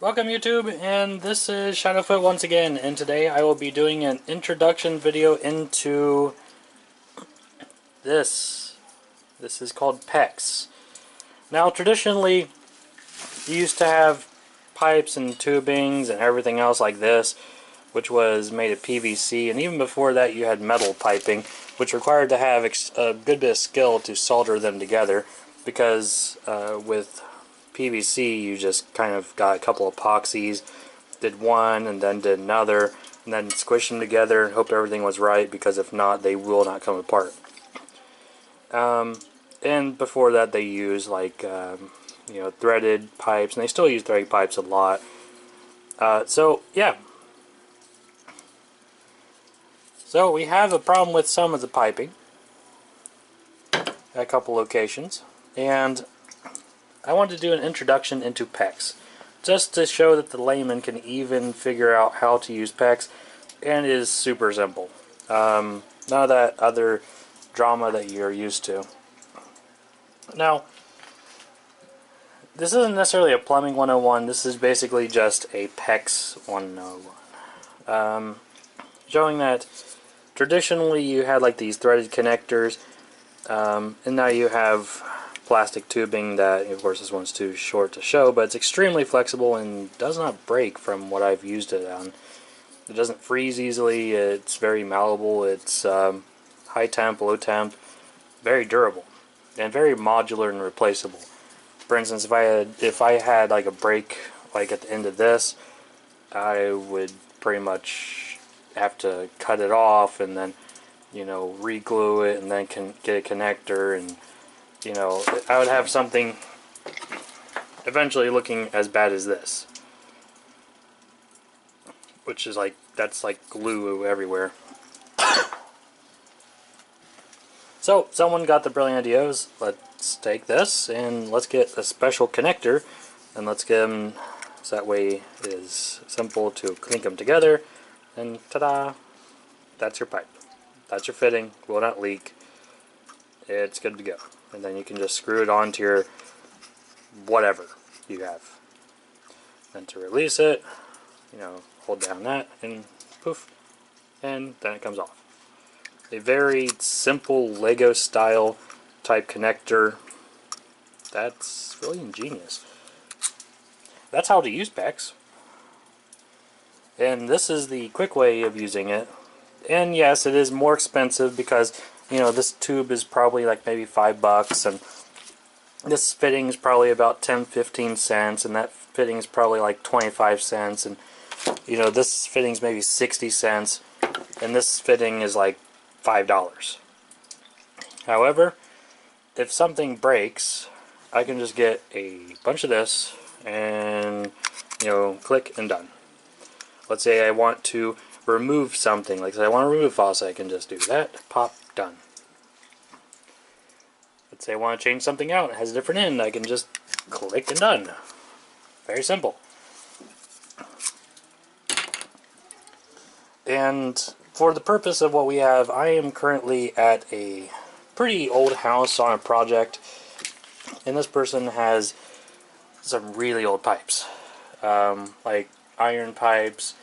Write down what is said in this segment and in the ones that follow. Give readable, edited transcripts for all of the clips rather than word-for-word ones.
Welcome YouTube, and this is SHADOWFOOT once again, and today I will be doing an introduction video into this. This is called PEX. Now traditionally you used to have pipes and tubings and everything else like this, which was made of PVC, and even before that you had metal piping, which required to have a good bit of skill to solder them together, because with PVC you just kind of got a couple epoxies, did one and then did another, and then squished them together and hoped everything was right, because if not they will not come apart. And before that they used like threaded pipes, and they still use threaded pipes a lot. So yeah, so we have a problem with some of the piping at a couple locations, and I wanted to do an introduction into PEX, just to show that the layman can even figure out how to use PEX, and it is super simple. None of that other drama that you're used to. Now, this isn't necessarily a plumbing 101, this is basically just a PEX 101. Showing that traditionally you had like these threaded connectors, and now you have plastic tubing that, of course, this one's too short to show, but it's extremely flexible and does not break from what I've used it on. It doesn't freeze easily, it's very malleable, it's high temp, low temp, very durable, and very modular and replaceable. For instance, if I had like a break like at the end of this, I would pretty much have to cut it off and then re-glue it and then get a connector, and I would have something eventually looking as bad as this, which is like, that's like glue everywhere. So someone got the brilliant ideas. Let's take this and let's get a special connector, and let's get them so that way it is simple to clink them together, and ta-da, that's your pipe, that's your fitting, will not leak, it's good to go. And then you can just screw it onto your whatever you have. Then to release it, hold down that and poof, and then it comes off. A very simple Lego style type connector. That's really ingenious. That's how to use PEX. And this is the quick way of using it. And yes, it is more expensive because this tube is probably like maybe $5, and this fitting is probably about 10-15 cents, and that fitting is probably like 25 cents, and this fitting is maybe 60 cents, and this fitting is like $5. However, if something breaks, I can just get a bunch of this and click and done. Let's say I want to remove something, like say I want to remove a faucet, I can just do that, pop, done. Let's say I want to change something out, it has a different end, I can just click and done. Very simple. And for the purpose of what we have, I am currently at a pretty old house on a project, and this person has some really old pipes, like iron pipes,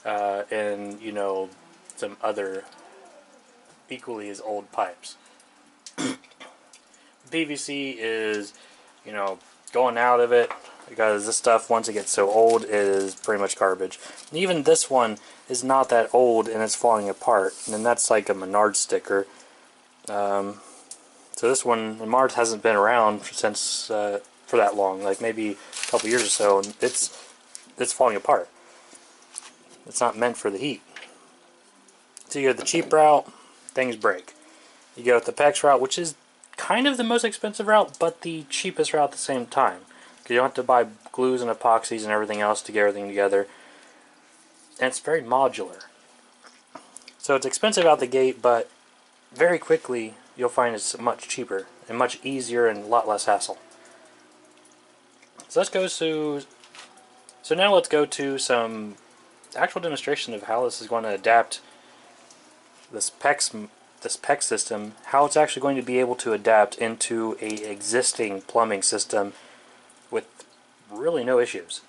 and some other equally as old pipes. PVC is going out of it, because this stuff, once it gets so old, it is pretty much garbage. And even this one is not that old and it's falling apart, and that's like a Menard sticker. So this one, Menard hasn't been around since for that long, like maybe a couple years or so, and it's falling apart. It's not meant for the heat. So you go the cheap route, things break. You go with the PEX route, which is kind of the most expensive route, but the cheapest route at the same time. Because you don't have to buy glues and epoxies and everything else to get everything together. And it's very modular. So it's expensive out the gate, but very quickly you'll find it's much cheaper and much easier and a lot less hassle. So now let's go to some actual demonstration of how this is going to adapt this PEX system, how it's actually going to be able to adapt into a existing plumbing system with really no issues.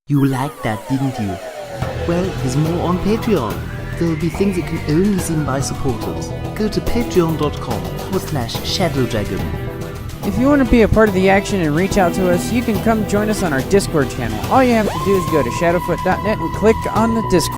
You liked that, didn't you? Well, there's more on Patreon. There'll be things that can only be seen by supporters. Go to patreon.com/ShadowDragon. If you want to be a part of the action and reach out to us, you can come join us on our Discord channel. All you have to do is go to shadowfoot.net and click on the Discord.